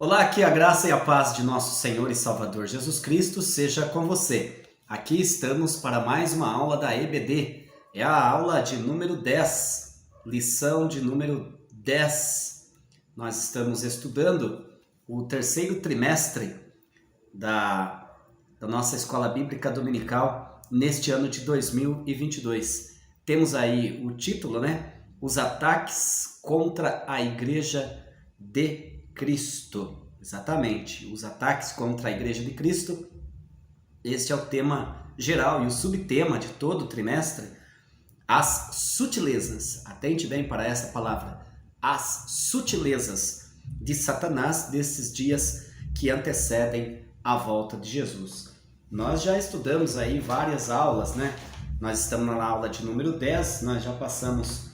Olá, que a graça e a paz de nosso Senhor e Salvador Jesus Cristo seja com você. Aqui estamos para mais uma aula da EBD. É a aula de número 10, lição de número 10. Nós estamos estudando o terceiro trimestre da nossa Escola Bíblica Dominical neste ano de 2022. Temos aí o título, Os ataques contra a Igreja de Cristo. Exatamente, os ataques contra a Igreja de Cristo. Este é o tema geral e o subtema de todo o trimestre. As sutilezas, atente bem para essa palavra, as sutilezas de Satanás desses dias que antecedem a volta de Jesus. Nós já estudamos aí várias aulas, Nós estamos na aula de número 10, nós já passamos...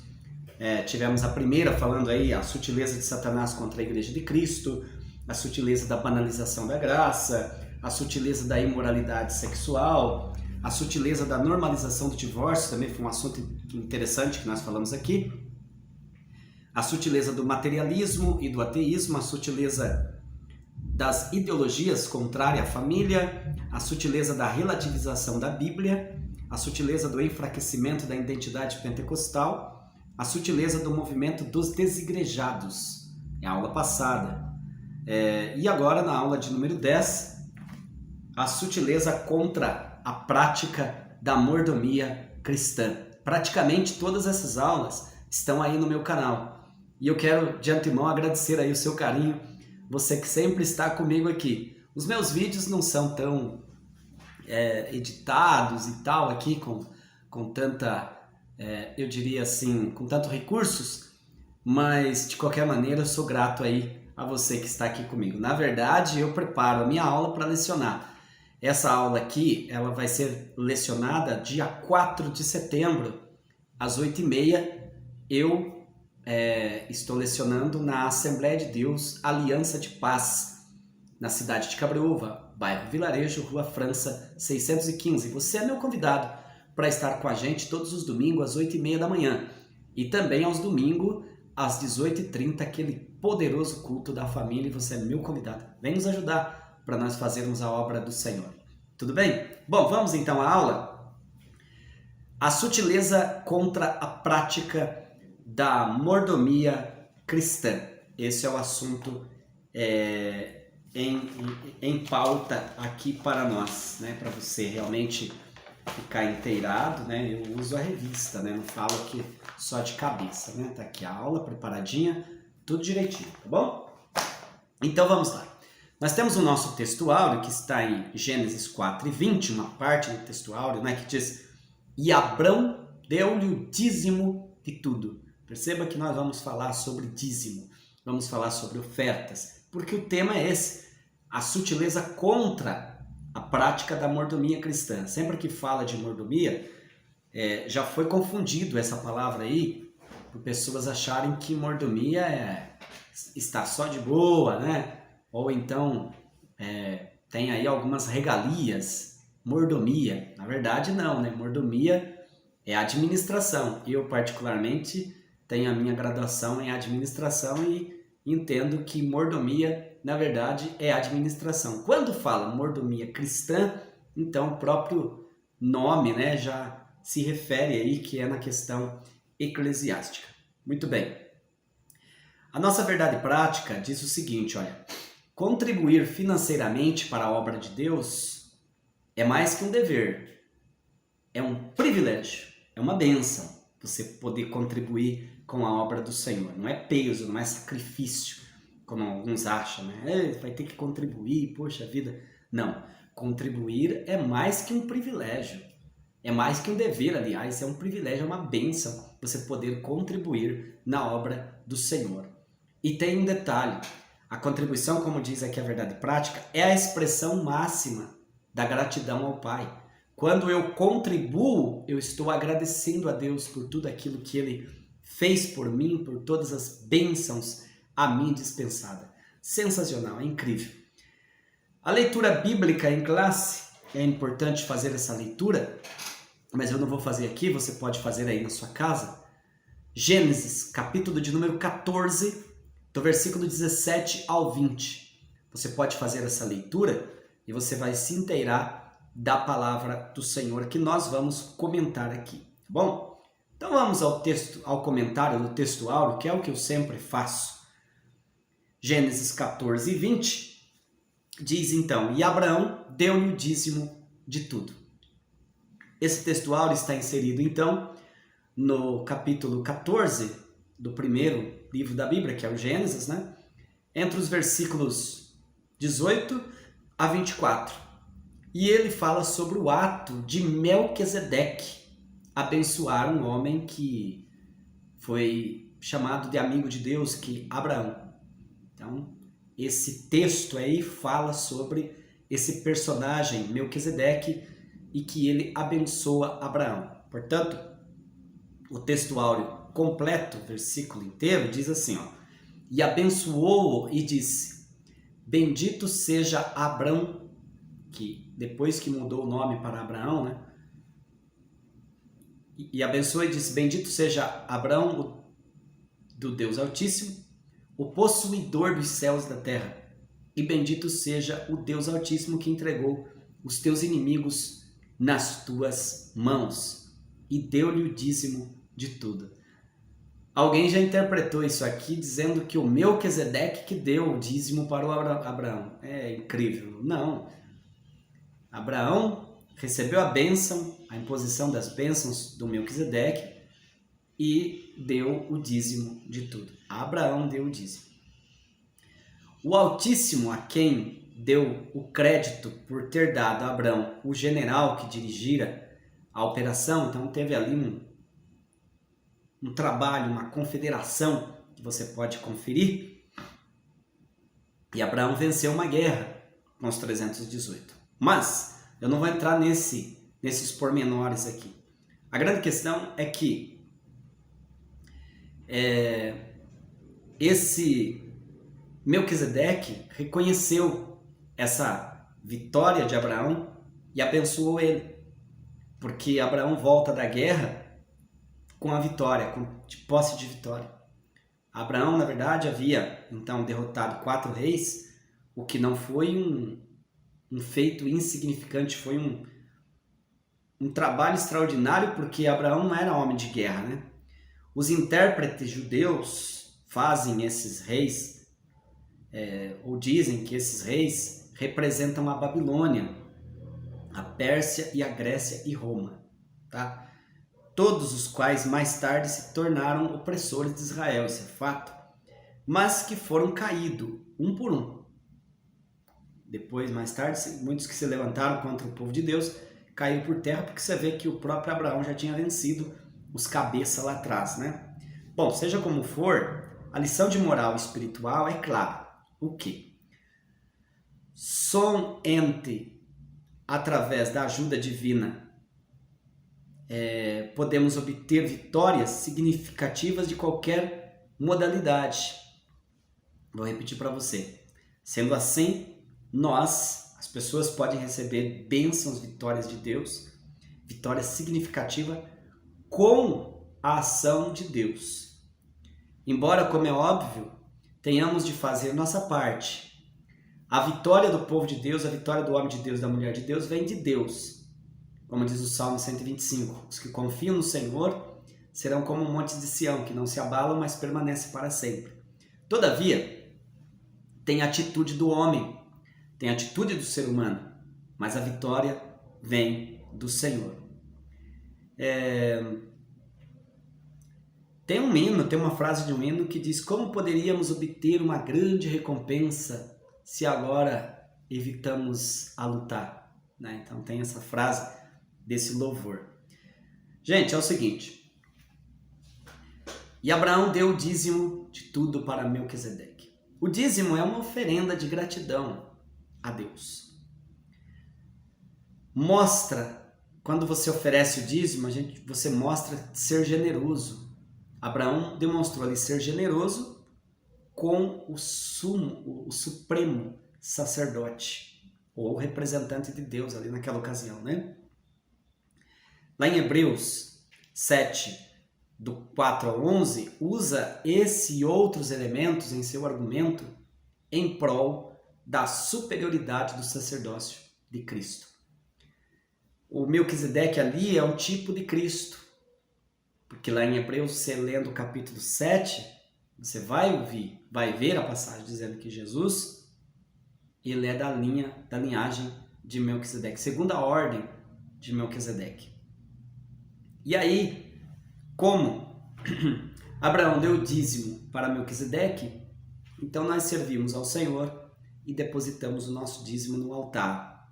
tivemos a primeira falando aí a sutileza de Satanás contra a Igreja de Cristo, a sutileza da banalização da graça, a sutileza da imoralidade sexual, a sutileza da normalização do divórcio, também foi um assunto interessante que nós falamos aqui, a sutileza do materialismo e do ateísmo, a sutileza das ideologias contrárias à família, a sutileza da relativização da Bíblia, a sutileza do enfraquecimento da identidade pentecostal, a sutileza do movimento dos desigrejados, é a aula passada. E agora, na aula de número 10, a sutileza contra a prática da mordomia cristã. Praticamente todas essas aulas estão aí no meu canal. E eu quero, de antemão, agradecer aí o seu carinho, você que sempre está comigo aqui. Os meus vídeos não são tão editados e tal, aqui com tanta... eu diria assim, com tantos recursos, mas de qualquer maneira eu sou grato aí a você que está aqui comigo. Na verdade, eu preparo a minha aula para lecionar. Essa aula aqui, ela vai ser lecionada dia 4 de setembro, às 8h30. Eu estou lecionando na Assembleia de Deus Aliança de Paz, na cidade de Cabreúva, bairro Vilarejo, Rua França, 615. Você é meu convidado para estar com a gente todos os domingos às 8h30 da manhã e também aos domingos às 18h30, aquele poderoso culto da família, e você é meu convidado. Vem nos ajudar para nós fazermos a obra do Senhor. Tudo bem? Bom, vamos então à aula. A sutileza contra a prática da mordomia cristã. Esse é o assunto em pauta aqui para nós, para você realmente ficar inteirado, eu uso a revista, não falo aqui só de cabeça, tá aqui a aula preparadinha, tudo direitinho, tá bom? Então vamos lá. Nós temos o nosso texto áureo que está em Gênesis 4:20, uma parte do texto áureo, que diz: e Abrão deu-lhe o dízimo de tudo. Perceba que nós vamos falar sobre dízimo, vamos falar sobre ofertas, porque o tema é esse, a sutileza contra a prática da mordomia cristã. Sempre que fala de mordomia, já foi confundido essa palavra aí, por pessoas acharem que mordomia está só de boa, Ou então tem aí algumas regalias, mordomia. Na verdade não, Mordomia é administração. Eu particularmente tenho a minha graduação em administração e entendo que mordomia, na verdade, é administração. Quando fala mordomia cristã, então o próprio nome, já se refere aí que é na questão eclesiástica. Muito bem. A nossa verdade prática diz o seguinte, olha, contribuir financeiramente para a obra de Deus é mais que um dever, é um privilégio, é uma bênção você poder contribuir com a obra do Senhor. Não é peso, não é sacrifício, como alguns acham, vai ter que contribuir, poxa vida. Não, contribuir é mais que um privilégio, é mais que um dever, aliás, é um privilégio, é uma bênção você poder contribuir na obra do Senhor. E tem um detalhe, a contribuição, como diz aqui a verdade prática, é a expressão máxima da gratidão ao Pai. Quando eu contribuo, eu estou agradecendo a Deus por tudo aquilo que Ele fez por mim, por todas as bênçãos a mim dispensada. Sensacional, é incrível. A leitura bíblica em classe, é importante fazer essa leitura, mas eu não vou fazer aqui, você pode fazer aí na sua casa. Gênesis, capítulo de número 14, do versículo 17 ao 20. você pode fazer essa leitura e você vai se inteirar da palavra do Senhor que nós vamos comentar aqui, tá bom? Então vamos ao comentário do texto áureo, que é o que eu sempre faço. Gênesis 14, 20 diz então: e Abraão deu-lhe o dízimo de tudo. Esse texto áureo está inserido então no capítulo 14 do primeiro livro da Bíblia, que é o Gênesis, né? Entre os versículos 18 a 24. E ele fala sobre o ato de Melquisedeque abençoar um homem que foi chamado de amigo de Deus, que é Abraão. Então, esse texto aí fala sobre esse personagem, Melquisedeque, e que ele abençoa Abraão. Portanto, o texto áureo completo, o versículo inteiro, diz assim, ó: e abençoou-o e disse: bendito seja Abrão, que depois que mudou o nome para Abraão, né? E abençoou e disse: bendito seja Abrão, do Deus Altíssimo, o possuidor dos céus e da terra, e bendito seja o Deus Altíssimo que entregou os teus inimigos nas tuas mãos e deu-lhe o dízimo de tudo. Alguém já interpretou isso aqui dizendo que o Melquisedeque que deu o dízimo para o Abraão. É incrível. Não. Abraão recebeu a bênção, a imposição das bênçãos do Melquisedeque e deu o dízimo de tudo. Abraão deu o dízimo. O Altíssimo, a quem deu o crédito por ter dado a Abraão o general que dirigira a operação, então teve ali um trabalho, uma confederação que você pode conferir, e Abraão venceu uma guerra com os 318. Mas eu não vou entrar nesses pormenores aqui. A grande questão é que esse Melquisedeque reconheceu essa vitória de Abraão e abençoou ele, porque Abraão volta da guerra com a vitória, de posse de vitória. Abraão, na verdade, havia então derrotado 4 reis, o que não foi um feito insignificante, foi um trabalho extraordinário, porque Abraão não era homem de guerra, né? Os intérpretes judeus fazem esses reis, ou dizem que esses reis representam a Babilônia, a Pérsia e a Grécia e Roma, tá? Todos os quais mais tarde se tornaram opressores de Israel, isso é fato, mas que foram caídos um por um. Depois, mais tarde, muitos que se levantaram contra o povo de Deus caíram por terra, porque você vê que o próprio Abraão já tinha vencido os cabeças lá atrás, né? Bom, seja como for, a lição de moral espiritual é clara. O quê? Somente através da ajuda divina podemos obter vitórias significativas de qualquer modalidade. Vou repetir para você. Sendo assim, as pessoas podem receber bênçãos, vitórias de Deus, vitória significativa com a ação de Deus. Embora, como é óbvio, tenhamos de fazer nossa parte. A vitória do povo de Deus, a vitória do homem de Deus, da mulher de Deus, vem de Deus. Como diz o Salmo 125, os que confiam no Senhor serão como montes de Sião, que não se abalam, mas permanecem para sempre. Todavia, tem a atitude do homem, tem a atitude do ser humano, mas a vitória vem do Senhor. Tem um hino, tem uma frase de um hino que diz: como poderíamos obter uma grande recompensa se agora evitamos a lutar? Né? Então tem essa frase desse louvor. Gente, é o seguinte: e Abraão deu o dízimo de tudo para Melquisedeque. O dízimo é uma oferenda de gratidão a Deus. Mostra, quando você oferece o dízimo, você mostra ser generoso. Abraão demonstrou ali ser generoso com o supremo sacerdote, ou representante de Deus ali naquela ocasião, né? Lá em Hebreus 7, do 4 ao 11, usa esse e outros elementos em seu argumento em prol da superioridade do sacerdócio de Cristo. O Melquisedeque ali é um tipo de Cristo, porque lá em Hebreus, você lendo o capítulo 7, você vai ver a passagem dizendo que Jesus, ele é da linhagem de Melquisedeque, segunda ordem de Melquisedeque. E aí, como Abraão deu o dízimo para Melquisedeque, então nós servimos ao Senhor e depositamos o nosso dízimo no altar.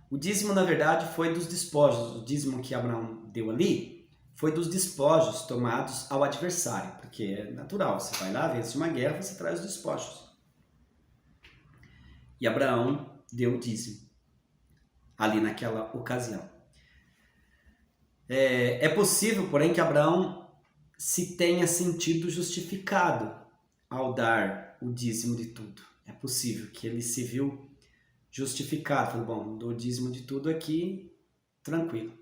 O dízimo, na verdade, foi dos despojos. O dízimo que Abraão deu ali foi dos despojos tomados ao adversário, porque é natural, você vai lá, vence uma guerra, você traz os despojos. E Abraão deu o dízimo ali naquela ocasião. É possível, porém, que Abraão se tenha sentido justificado ao dar o dízimo de tudo. É possível que ele se viu justificado. Falou, bom, dou o dízimo de tudo aqui, tranquilo.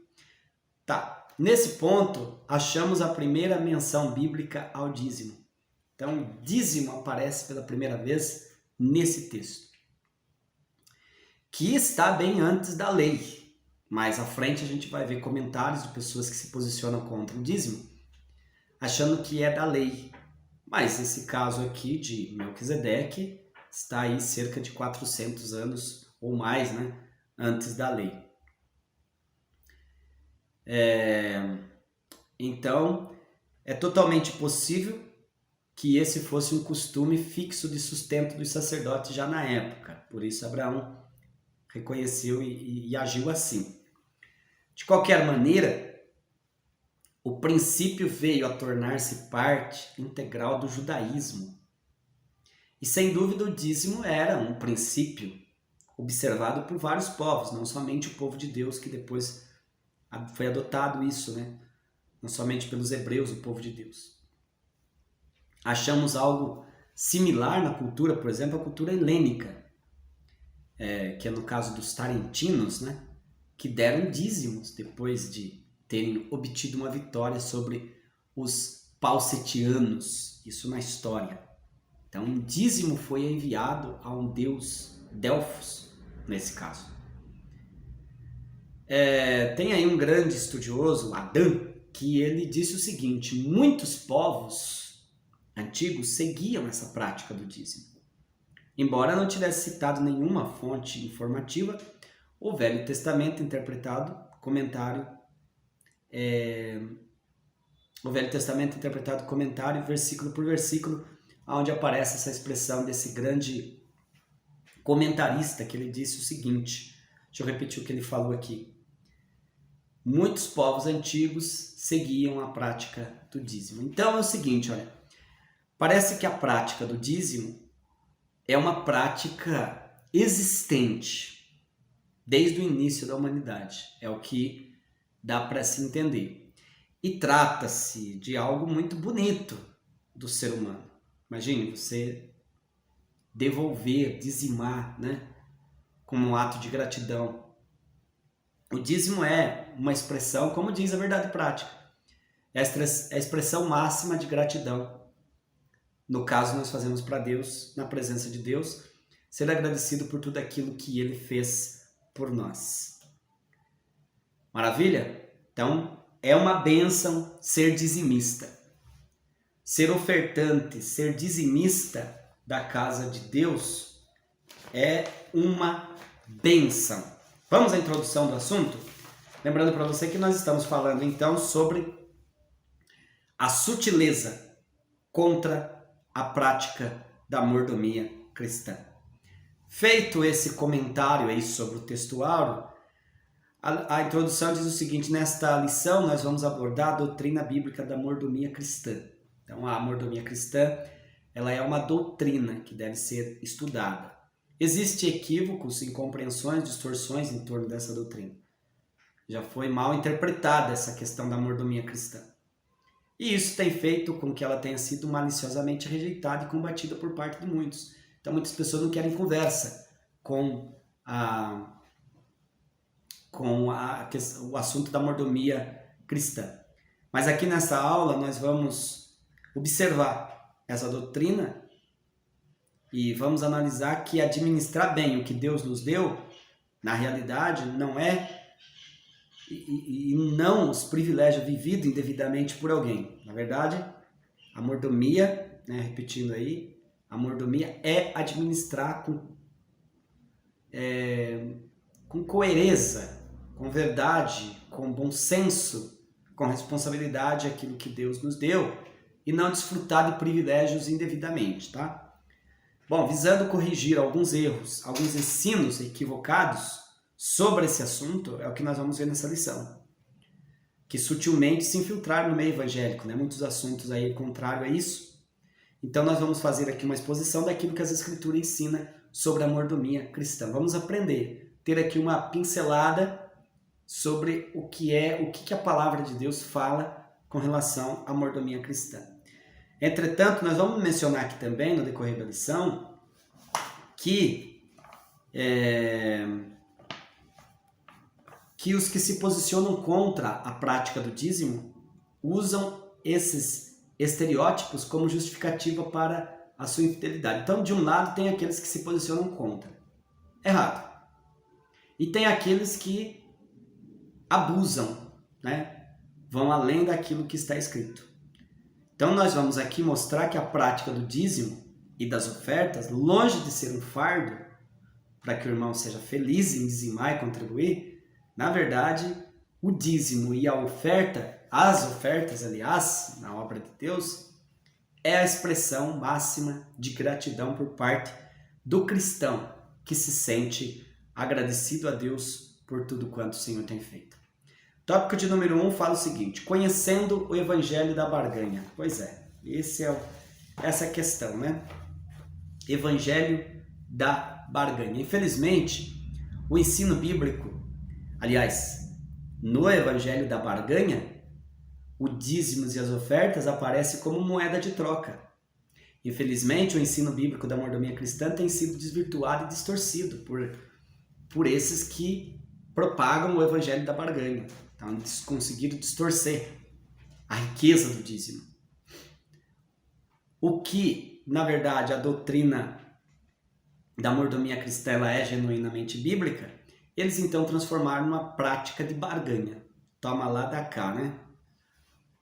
Tá, nesse ponto, achamos a primeira menção bíblica ao dízimo. Então, dízimo aparece pela primeira vez nesse texto, que está bem antes da lei. Mais à frente a gente vai ver comentários de pessoas que se posicionam contra o dízimo, achando que é da lei. Mas esse caso aqui de Melquisedeque está aí cerca de 400 anos ou mais, né, antes da lei. Então, é totalmente possível que esse fosse um costume fixo de sustento dos sacerdotes já na época. Por isso Abraão reconheceu e agiu assim. De qualquer maneira, o princípio veio a tornar-se parte integral do judaísmo. E sem dúvida o dízimo era um princípio observado por vários povos, não somente o povo de Deus, que depois foi adotado isso, né? Não somente pelos hebreus, o povo de Deus. Achamos algo similar na cultura, por exemplo, a cultura helênica, que é no caso dos tarentinos, né? Que deram dízimos depois de terem obtido uma vitória sobre os paucetianos, isso na história. Então, um dízimo foi enviado a um deus, Delfos, nesse caso. Tem aí um grande estudioso, Adão, que ele disse o seguinte: muitos povos antigos seguiam essa prática do dízimo. Embora não tivesse citado nenhuma fonte informativa, o Velho Testamento comentário, versículo por versículo, onde aparece essa expressão desse grande comentarista, que ele disse o seguinte, deixa eu repetir o que ele falou aqui. Muitos povos antigos seguiam a prática do dízimo. Então é o seguinte, olha, parece que a prática do dízimo é uma prática existente desde o início da humanidade. É o que dá para se entender. E trata-se de algo muito bonito do ser humano. Imagine você devolver, dizimar, né? Como um ato de gratidão. O dízimo é uma expressão, como diz a verdade prática, é a expressão máxima de gratidão. No caso, nós fazemos para Deus, na presença de Deus, ser agradecido por tudo aquilo que Ele fez por nós. Maravilha? Então, é uma bênção ser dizimista. Ser ofertante, ser dizimista da casa de Deus é uma bênção. Vamos à introdução do assunto? Lembrando para você que nós estamos falando então sobre a sutileza contra a prática da mordomia cristã. Feito esse comentário aí sobre o textuário, a introdução diz o seguinte: nesta lição nós vamos abordar a doutrina bíblica da mordomia cristã. Então a mordomia cristã, ela é uma doutrina que deve ser estudada. Existem equívocos, incompreensões, distorções em torno dessa doutrina. Já foi mal interpretada essa questão da mordomia cristã. E isso tem feito com que ela tenha sido maliciosamente rejeitada e combatida por parte de muitos. Então muitas pessoas não querem conversa com o assunto da mordomia cristã. Mas aqui nessa aula nós vamos observar essa doutrina E vamos analisar que administrar bem o que Deus nos deu, na realidade, não é e não os privilégios vividos indevidamente por alguém. Na verdade, a mordomia, né, repetindo aí, a mordomia é administrar com coerência, com verdade, com bom senso, com responsabilidade aquilo que Deus nos deu e não desfrutar de privilégios indevidamente, tá? Bom, visando corrigir alguns erros, alguns ensinos equivocados sobre esse assunto, é o que nós vamos ver nessa lição. Que sutilmente se infiltraram no meio evangélico, né? Muitos assuntos aí contrário a isso. Então nós vamos fazer aqui uma exposição daquilo que as Escrituras ensinam sobre a mordomia cristã. Vamos aprender, ter aqui uma pincelada sobre o que a palavra de Deus fala com relação à mordomia cristã. Entretanto, nós vamos mencionar aqui também, no decorrer da lição, que os que se posicionam contra a prática do dízimo usam esses estereótipos como justificativa para a sua infidelidade. Então, de um lado, tem aqueles que se posicionam contra. Errado. E tem aqueles que abusam, né? Vão além daquilo que está escrito. Então, nós vamos aqui mostrar que a prática do dízimo e das ofertas, longe de ser um fardo para que o irmão seja feliz em dizimar e contribuir, na verdade, o dízimo e a oferta, as ofertas, aliás, na obra de Deus, é a expressão máxima de gratidão por parte do cristão que se sente agradecido a Deus por tudo quanto o Senhor tem feito. Tópico de número 1 fala o seguinte: conhecendo o evangelho da barganha. Pois é, essa é a questão, né? Evangelho da barganha. Infelizmente, o ensino bíblico, aliás, no evangelho da barganha, o dízimos e as ofertas aparecem como moeda de troca. Infelizmente, o ensino bíblico da mordomia cristã tem sido desvirtuado e distorcido por esses que propagam o evangelho da barganha. Então, eles conseguiram distorcer a riqueza do dízimo. O que, na verdade, a doutrina da mordomia cristã ela é genuinamente bíblica, eles então transformaram numa prática de barganha. Toma lá, dá cá, né?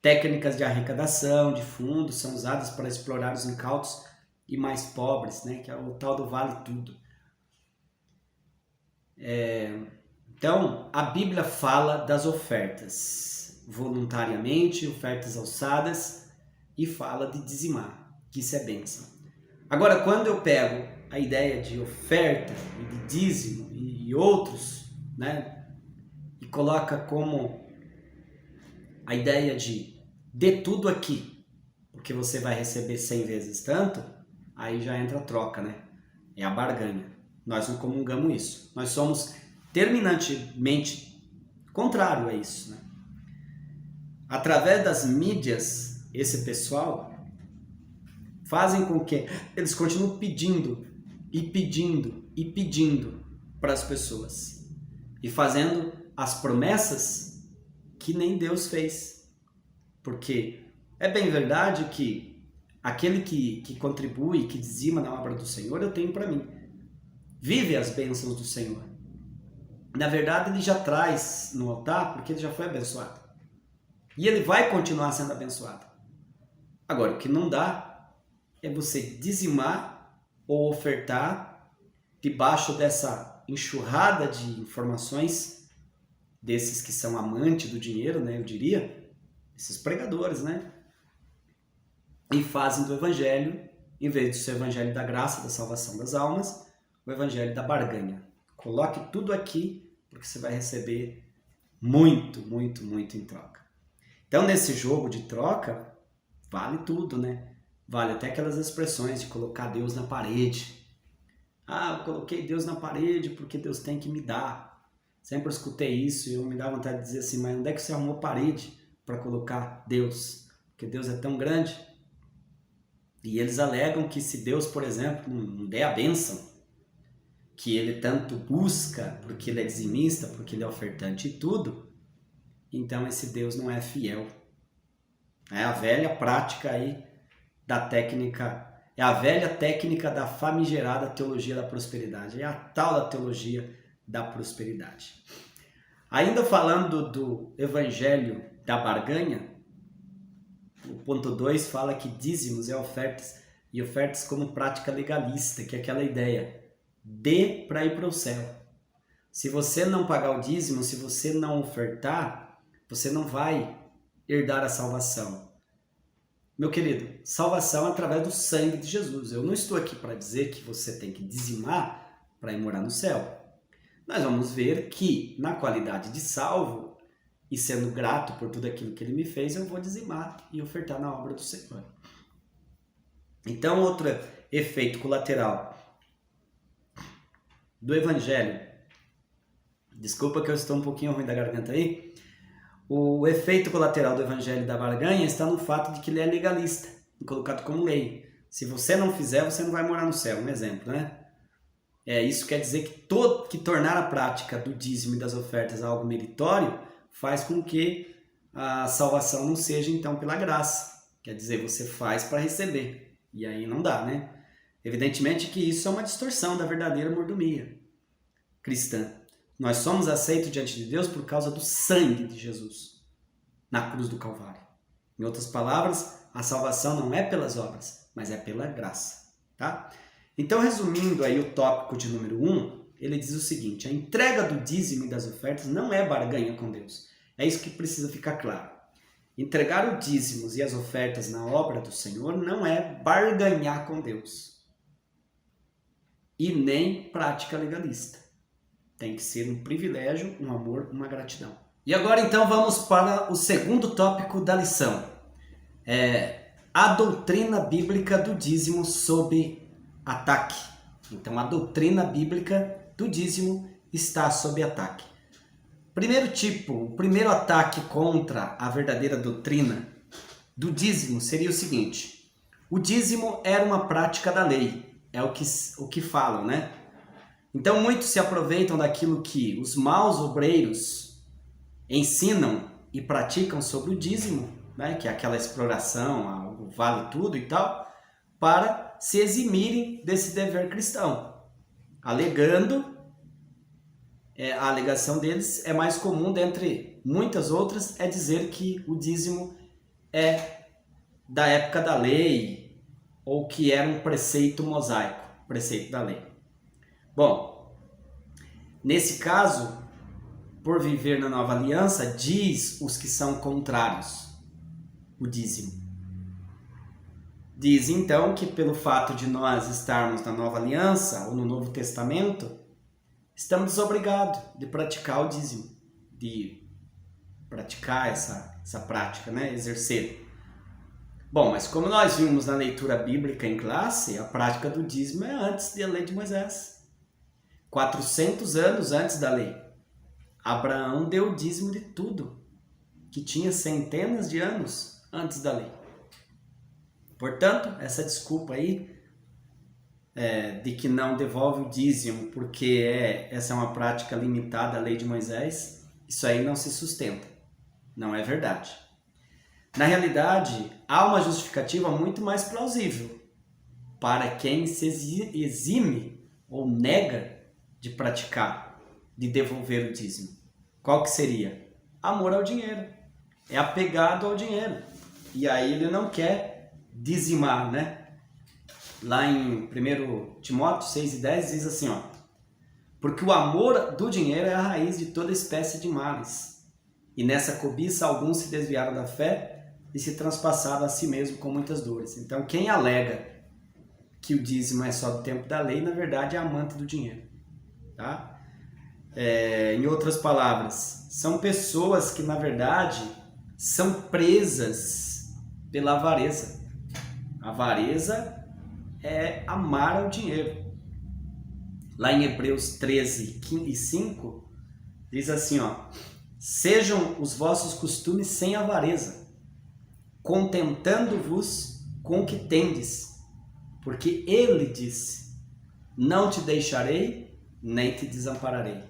Técnicas de arrecadação de fundos são usadas para explorar os incautos e mais pobres, né? Que é o tal do vale tudo. Então, a Bíblia fala das ofertas voluntariamente, ofertas alçadas, e fala de dizimar, que isso é bênção. Agora, quando eu pego a ideia de oferta e de dízimo e outros, né, e coloca como a ideia de dê tudo aqui, porque você vai receber 100 vezes tanto, aí já entra a troca, né? É a barganha. Nós não comungamos isso. Nós somos terminantemente contrário a isso, né? Através das mídias, esse pessoal fazem com que eles continuem pedindo e pedindo e pedindo para as pessoas e fazendo as promessas que nem Deus fez. Porque é bem verdade que aquele que contribui, que dizima na obra do Senhor, eu tenho para mim. Vive as bênçãos do Senhor. Na verdade, ele já traz no altar porque ele já foi abençoado. E ele vai continuar sendo abençoado. Agora, o que não dá é você dizimar ou ofertar debaixo dessa enxurrada de informações desses que são amantes do dinheiro, né, eu diria, esses pregadores, né? E fazem do evangelho, em vez de ser o evangelho da graça, da salvação das almas, o evangelho da barganha. Coloque tudo aqui, porque você vai receber muito, muito, muito em troca. Então, nesse jogo de troca, vale tudo, né? Vale até aquelas expressões de colocar Deus na parede. Ah, eu coloquei Deus na parede porque Deus tem que me dar. Sempre escutei isso e eu me dá vontade de dizer assim, mas onde é que você arrumou parede para colocar Deus? Porque Deus é tão grande. E eles alegam que se Deus, por exemplo, não der a bênção, que ele tanto busca, porque ele é dizimista, porque ele é ofertante e tudo, então esse Deus não é fiel. É a velha prática aí da técnica É a velha técnica da famigerada teologia da prosperidade. É a tal da teologia da prosperidade. Ainda falando do evangelho da barganha, o ponto 2 fala que dízimos e ofertas como prática legalista, que é aquela ideia, dê para ir para o céu. Se você não pagar o dízimo, se você não ofertar, você não vai herdar a salvação. Meu querido, salvação é através do sangue de Jesus. Eu não estou aqui para dizer que você tem que dizimar para ir morar no céu. Nós vamos ver que, na qualidade de salvo, e sendo grato por tudo aquilo que ele me fez, eu vou dizimar e ofertar na obra do Senhor. Então, outro efeito colateral do evangelho, desculpa que eu estou um pouquinho ruim da garganta aí, o efeito colateral do evangelho da barganha está no fato de que ele é legalista, colocado como lei. Se você não fizer, você não vai morar no céu, um exemplo, né? Isso quer dizer que tornar a prática do dízimo e das ofertas algo meritório faz com que a salvação não seja, então, pela graça. Quer dizer, você faz para receber. E aí não dá, né? Evidentemente que isso é uma distorção da verdadeira mordomia cristã. Nós somos aceitos diante de Deus por causa do sangue de Jesus na cruz do Calvário. Em outras palavras, a salvação não é pelas obras, mas é pela graça, tá? Então, resumindo aí o tópico de número 1, ele diz o seguinte: a entrega do dízimo e das ofertas não é barganha com Deus. É isso que precisa ficar claro. Entregar o dízimos e as ofertas na obra do Senhor não é barganhar com Deus. E nem prática legalista. Tem que ser um privilégio, um amor, uma gratidão. E agora então vamos para o segundo tópico da lição. A doutrina bíblica do dízimo sob ataque. Então a doutrina bíblica do dízimo está sob ataque. O primeiro ataque contra a verdadeira doutrina do dízimo seria o seguinte: o dízimo era uma prática da lei, é o que falam, né? Então muitos se aproveitam daquilo que os maus obreiros ensinam e praticam sobre o dízimo, né? Que é aquela exploração, o vale tudo e tal, para se eximirem desse dever cristão, alegando, a alegação deles é mais comum dentre muitas outras, é dizer que o dízimo é da época da lei, ou que era um preceito mosaico, preceito da lei. Bom, nesse caso, por viver na nova aliança, diz os que são contrários o dízimo. Diz então que pelo fato de nós estarmos na nova aliança ou no Novo Testamento, estamos desobrigados de praticar o dízimo, de praticar essa prática, né? Exercer. Bom, mas como nós vimos na leitura bíblica em classe, a prática do dízimo é antes da lei de Moisés. 400 anos antes da lei. Abraão deu o dízimo de tudo, que tinha centenas de anos antes da lei. Portanto, essa desculpa aí de que não devolve o dízimo porque essa é uma prática limitada à lei de Moisés, isso aí não se sustenta. Não é verdade. Na realidade, há uma justificativa muito mais plausível para quem se exime ou nega de praticar, de devolver o dízimo. Qual que seria? Amor ao dinheiro. É apegado ao dinheiro. E aí ele não quer dizimar, né? Lá em 1 Timóteo 6:10 diz assim, ó: porque o amor do dinheiro é a raiz de toda espécie de males. E nessa cobiça alguns se desviaram da fé e se transpassaram a si mesmo com muitas dores. Então quem alega que o dízimo é só do tempo da lei, na verdade é amante do dinheiro. Tá? Em outras palavras, são pessoas que na verdade são presas pela avareza. A avareza é amar ao dinheiro. Lá em Hebreus 13:5 diz assim, ó: sejam os vossos costumes sem avareza, contentando-vos com o que tendes, porque ele disse: não te deixarei, nem te desampararei.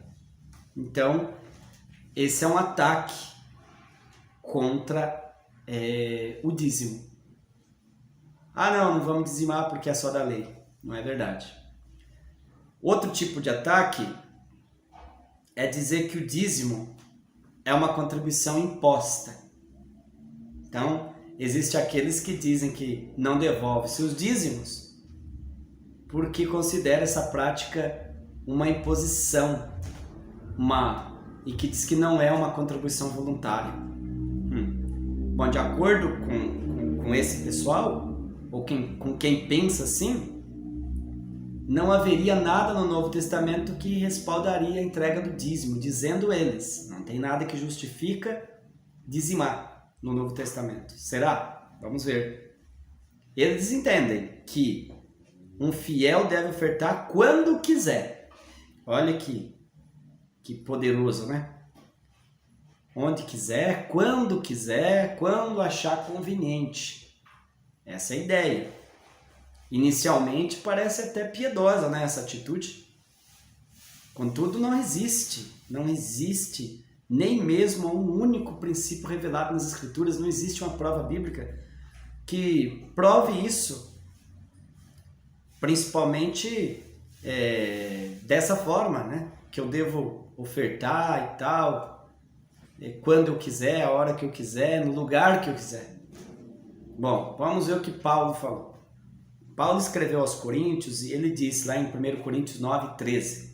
Então, esse é um ataque contra o dízimo. Ah, não vamos dizimar porque é só da lei. Não é verdade. Outro tipo de ataque é dizer que o dízimo é uma contribuição imposta. Então, existem aqueles que dizem que não devolve seus dízimos porque considera essa prática uma imposição, e que diz que não é uma contribuição voluntária. Bom, de acordo com esse pessoal, ou com quem pensa assim, não haveria nada no Novo Testamento que respaldaria a entrega do dízimo, dizendo eles. Não tem nada que justifica dizimar no Novo Testamento. Será? Vamos ver. Eles entendem que um fiel deve ofertar quando quiser. Olha que poderoso, né? Onde quiser, quando achar conveniente. Essa é a ideia. Inicialmente parece até piedosa, né, essa atitude. Contudo, não existe nem mesmo um único princípio revelado nas Escrituras, não existe uma prova bíblica que prove isso. Principalmente dessa forma, né? Que eu devo ofertar e tal, quando eu quiser, a hora que eu quiser, no lugar que eu quiser. Bom, vamos ver o que Paulo falou. Paulo escreveu aos Coríntios e ele disse lá em 1 Coríntios 9:13: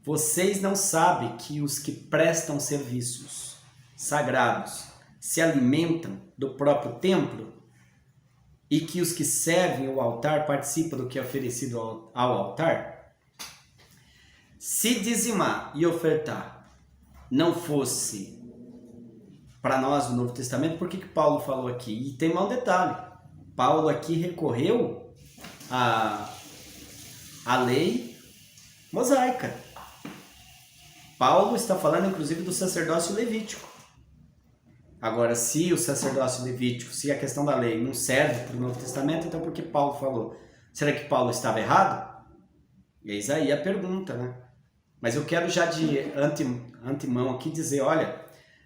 vocês não sabem que os que prestam serviços sagrados se alimentam do próprio templo? E que os que servem o altar participam do que é oferecido ao altar? Se dizimar e ofertar não fosse para nós do Novo Testamento, por que Paulo falou aqui? E tem mais um detalhe. Paulo aqui recorreu à lei mosaica. Paulo está falando inclusive do sacerdócio levítico. Agora, se o sacerdócio levítico, se a questão da lei não serve para o Novo Testamento, então por que Paulo falou? Será que Paulo estava errado? Eis aí a pergunta, né? Mas eu quero já de antemão aqui dizer, olha,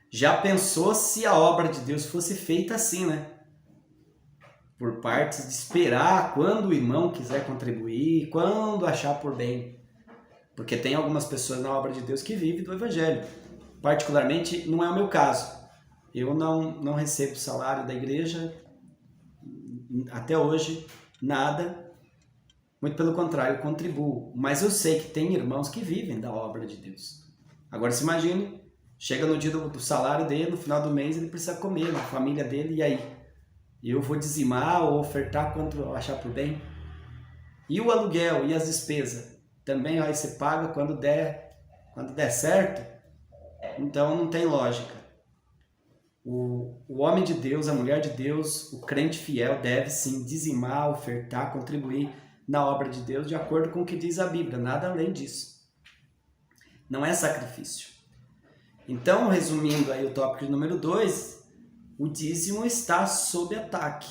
já pensou se a obra de Deus fosse feita assim, né? Por partes de esperar quando o irmão quiser contribuir, quando achar por bem. Porque tem algumas pessoas na obra de Deus que vivem do Evangelho. Particularmente, não é o meu caso. Eu não recebo salário da igreja, até hoje, nada. Muito pelo contrário, eu contribuo. Mas eu sei que tem irmãos que vivem da obra de Deus. Agora se imagine, chega no dia do salário dele, no final do mês, ele precisa comer, a família dele, e aí? Eu vou dizimar ou ofertar quanto eu achar por bem? E o aluguel e as despesas? Também vai ser paga quando der certo? Então não tem lógica. O homem de Deus, a mulher de Deus, o crente fiel deve sim dizimar, ofertar, contribuir na obra de Deus de acordo com o que diz a Bíblia, nada além disso. Não é sacrifício. Então, resumindo aí o tópico de número 2, o dízimo está sob ataque.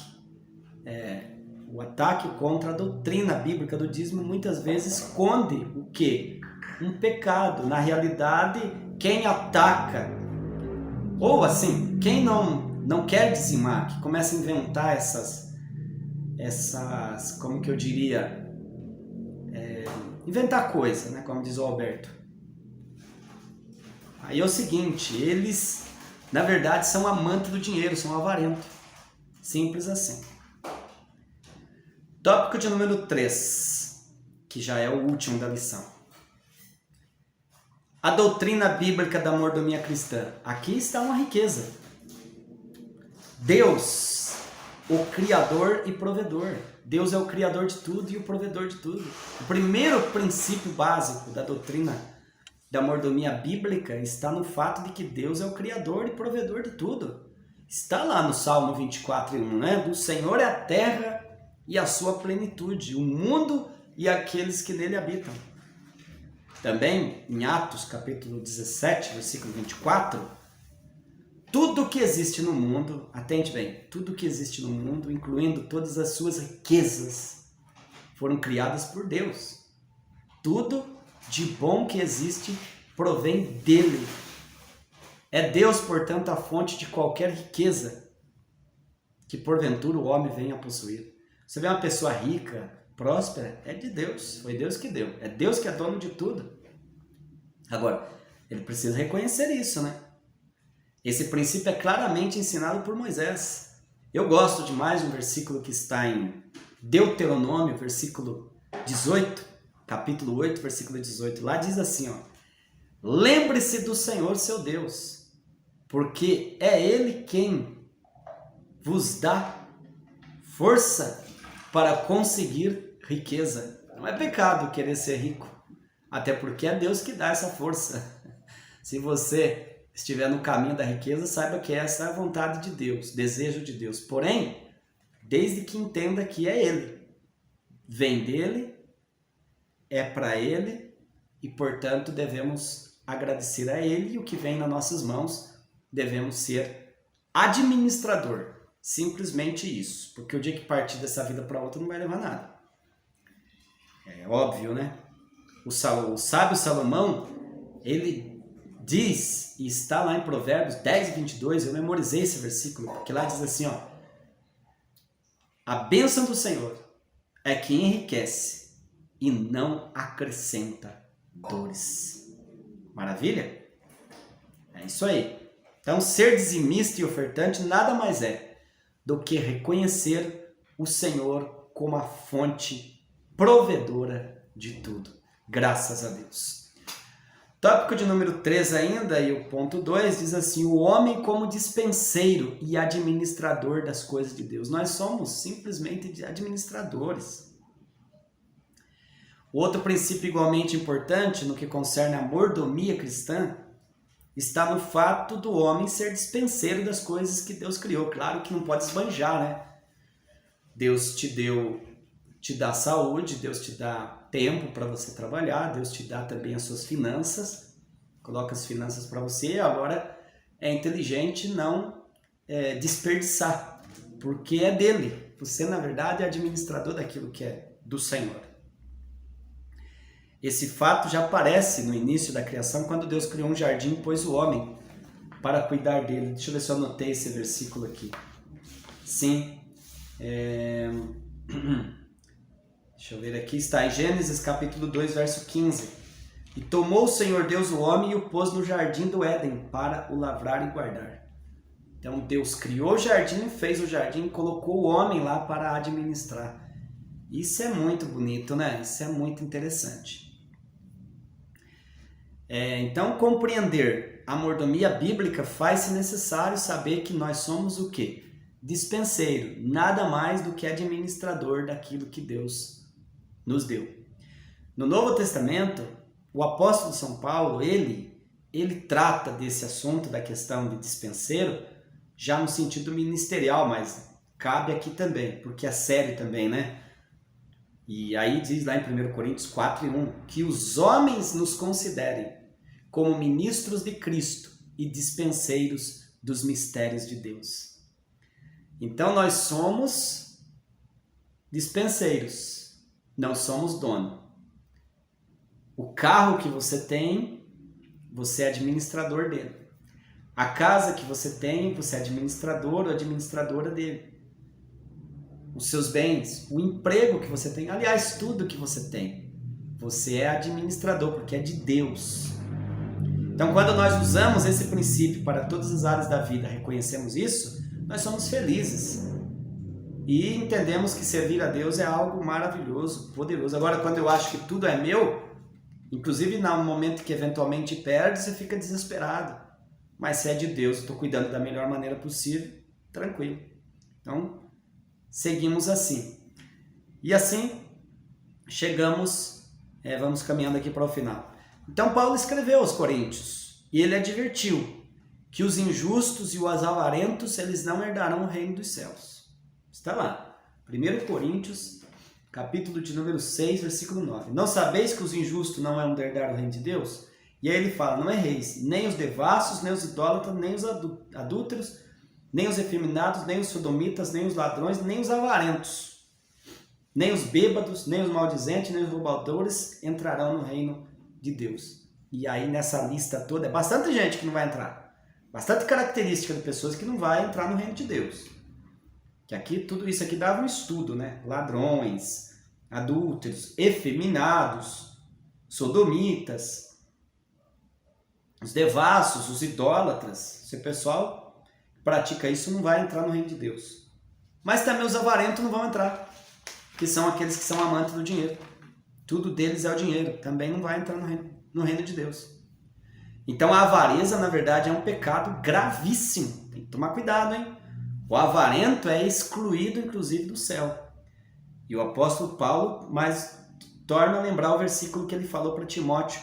O ataque contra a doutrina bíblica do dízimo muitas vezes esconde o quê? Um pecado. Na realidade, quem ataca, ou assim, quem não quer dizimar, que começa a inventar essas como que eu diria, inventar coisa, né? Como diz o Alberto. Aí é o seguinte, eles, na verdade, são amantes do dinheiro, são avarentos. Simples assim. Tópico de número 3, que já é o último da lição. A doutrina bíblica da mordomia cristã. Aqui está uma riqueza. Deus, o Criador e provedor. Deus é o Criador de tudo e o provedor de tudo. O primeiro princípio básico da doutrina da mordomia bíblica está no fato de que Deus é o Criador e provedor de tudo. Está lá no Salmo 24:1, né? Do Senhor é a terra e a sua plenitude, o mundo e aqueles que nele habitam. Também, em Atos, capítulo 17, versículo 24, tudo que existe no mundo, atente bem, tudo que existe no mundo, incluindo todas as suas riquezas, foram criadas por Deus. Tudo de bom que existe provém dele. É Deus, portanto, a fonte de qualquer riqueza. que porventura o homem venha a possuir. Você vê uma pessoa rica, próspera, é de Deus, foi Deus que deu, é Deus que é dono de tudo. Agora, ele precisa reconhecer isso, né? Esse princípio é claramente ensinado por Moisés. Eu gosto demais de um versículo que está em Deuteronômio, versículo 18, capítulo 8, versículo 18. Lá diz assim, ó: lembre-se do Senhor seu Deus, porque é Ele quem vos dá força para conseguir riqueza. Não é pecado querer ser rico, até porque é Deus que dá essa força. Se você estiver no caminho da riqueza, saiba que essa é a vontade de Deus, desejo de Deus. Porém, desde que entenda que é Ele, vem dele, é para Ele e, portanto, devemos agradecer a Ele, e o que vem nas nossas mãos devemos ser administrador. Simplesmente isso, porque o dia que partir dessa vida para outra não vai levar nada. É óbvio, né? O sábio Salomão, ele diz, e está lá em Provérbios 10 e 22, eu memorizei esse versículo, porque lá diz assim, ó: a bênção do Senhor é que enriquece e não acrescenta dores. Maravilha? É isso aí. Então, ser dizimista e ofertante nada mais é do que reconhecer o Senhor como a fonte provedora de tudo. Graças a Deus. Tópico de número 3 ainda, e o ponto 2, diz assim: o homem como dispenseiro e administrador das coisas de Deus. Nós somos simplesmente administradores. Outro princípio igualmente importante no que concerne a mordomia cristã está no fato do homem ser dispenseiro das coisas que Deus criou. Claro que não pode esbanjar, né? Deus te dá saúde, Deus te dá tempo para você trabalhar, Deus te dá também as suas finanças, coloca as finanças para você. Agora, é inteligente não desperdiçar, porque é dele. Você, na verdade, é administrador daquilo que é do Senhor. Esse fato já aparece no início da criação, quando Deus criou um jardim e pôs o homem para cuidar dele. Deixa eu ver se eu anotei esse versículo aqui. Sim. Deixa eu ver aqui. Está em Gênesis capítulo 2, verso 15. E tomou o Senhor Deus o homem e o pôs no jardim do Éden para o lavrar e guardar. Então Deus criou o jardim, fez o jardim e colocou o homem lá para administrar. Isso é muito bonito, né? Isso é muito interessante. Então, compreender a mordomia bíblica faz-se necessário saber que nós somos o quê? Dispenseiro, nada mais do que administrador daquilo que Deus nos deu. No Novo Testamento, o apóstolo São Paulo, ele trata desse assunto da questão de dispenseiro já no sentido ministerial, mas cabe aqui também, porque é sério também, né? E aí diz lá em 1 Coríntios 4:1 que os homens nos considerem como ministros de Cristo e dispenseiros dos mistérios de Deus. Então nós somos dispenseiros, não somos dono. O carro que você tem, você é administrador dele. A casa que você tem, você é administrador ou administradora dele. Os seus bens, o emprego que você tem, aliás, tudo que você tem, você é administrador, porque é de Deus. Então, quando nós usamos esse princípio para todas as áreas da vida, reconhecemos isso, nós somos felizes. E entendemos que servir a Deus é algo maravilhoso, poderoso. Agora, quando eu acho que tudo é meu, inclusive no momento que eventualmente perde, você fica desesperado. Mas se é de Deus, estou cuidando da melhor maneira possível, tranquilo. Então, seguimos assim. E assim, chegamos, vamos caminhando aqui para o final. Então, Paulo escreveu aos Coríntios, e ele advertiu que os injustos e os avarentos, eles não herdarão o reino dos céus. Está lá, 1 Coríntios, capítulo de número 6, versículo 9. Não sabeis que os injustos não hão de herdar o reino de Deus? E aí ele fala, não erreis, nem os devassos, nem os idólatras, nem os adúlteros, nem os efeminados, nem os sodomitas, nem os ladrões, nem os avarentos, nem os bêbados, nem os maldizentes, nem os roubadores entrarão no reino de Deus. E aí nessa lista toda, é bastante gente que não vai entrar. Bastante característica de pessoas que não vai entrar no reino de Deus. Que aqui, tudo isso aqui dava um estudo, né? Ladrões, adúlteros, efeminados, sodomitas, os devassos, os idólatras. Esse pessoal que pratica isso não vai entrar no reino de Deus. Mas também os avarentos não vão entrar, que são aqueles que são amantes do dinheiro. Tudo deles é o dinheiro, também não vai entrar no reino de Deus. Então a avareza, na verdade, é um pecado gravíssimo. Tem que tomar cuidado, hein? O avarento é excluído, inclusive, do céu. E o apóstolo Paulo torna a lembrar o versículo que ele falou para Timóteo,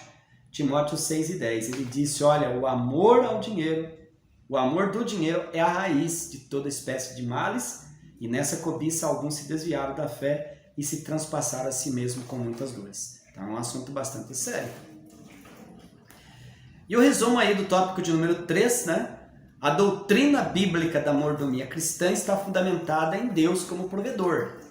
Timóteo 6:10. Ele disse, olha, o amor ao dinheiro, o amor do dinheiro é a raiz de toda espécie de males, e nessa cobiça alguns se desviaram da fé e se transpassaram a si mesmo com muitas dores. Então é um assunto bastante sério. E o resumo aí do tópico de número 3, né? A doutrina bíblica da mordomia cristã está fundamentada em Deus como provedor.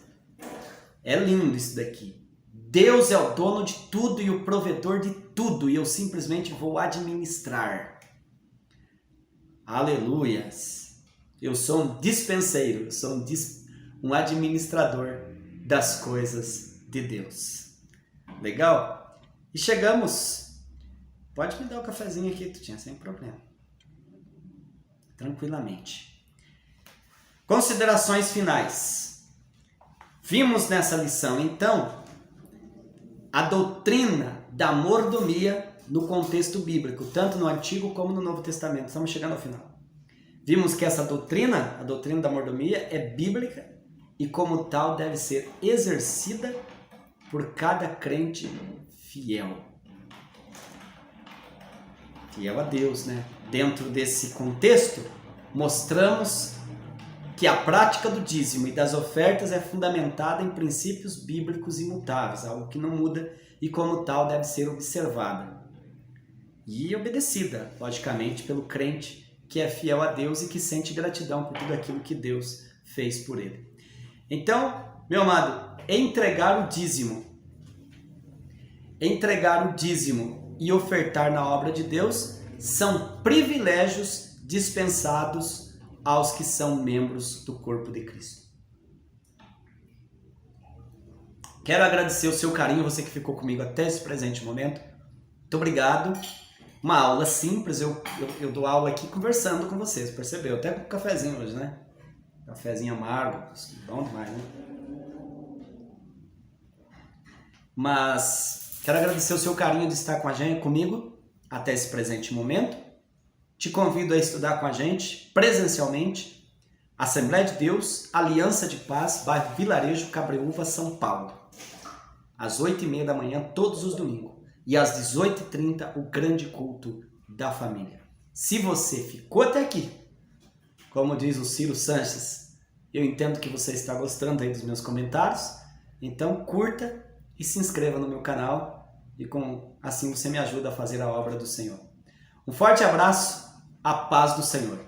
É lindo isso daqui. Deus é o dono de tudo e o provedor de tudo, e eu simplesmente vou administrar. Aleluias! Eu sou um dispenseiro, eu sou um administrador das coisas de Deus. Legal? E chegamos. Pode me dar o cafezinho aqui, Tutinha, sem problema. Tranquilamente. Considerações finais. Vimos nessa lição, então, a doutrina da mordomia no contexto bíblico, tanto no Antigo como no Novo Testamento. Estamos chegando ao final. Vimos que essa doutrina, a doutrina da mordomia, é bíblica e, como tal, deve ser exercida por cada crente fiel. Fiel a Deus, né? Dentro desse contexto, mostramos que a prática do dízimo e das ofertas é fundamentada em princípios bíblicos imutáveis, algo que não muda e, como tal, deve ser observada e obedecida, logicamente, pelo crente que é fiel a Deus e que sente gratidão por tudo aquilo que Deus fez por ele. Então, meu amado, entregar o dízimo e ofertar na obra de Deus são privilégios dispensados aos que são membros do corpo de Cristo. Quero agradecer o seu carinho, você que ficou comigo até esse presente momento. Muito obrigado. Uma aula simples, eu dou aula aqui conversando com vocês, percebeu? Até com um cafezinho hoje, né? Cafezinho amargo, bom demais, né? Mas quero agradecer o seu carinho de estar com a gente, comigo, até esse presente momento. Te convido a estudar com a gente, presencialmente, Assembleia de Deus, Aliança de Paz, bairro Vilarejo, Cabreúva, São Paulo. Às 8h30 da manhã, todos os domingos. E às 18h30, o grande culto da família. Se você ficou até aqui, como diz o Ciro Sanches, eu entendo que você está gostando aí dos meus comentários, então curta e se inscreva no meu canal e assim você me ajuda a fazer a obra do Senhor. Um forte abraço, a paz do Senhor.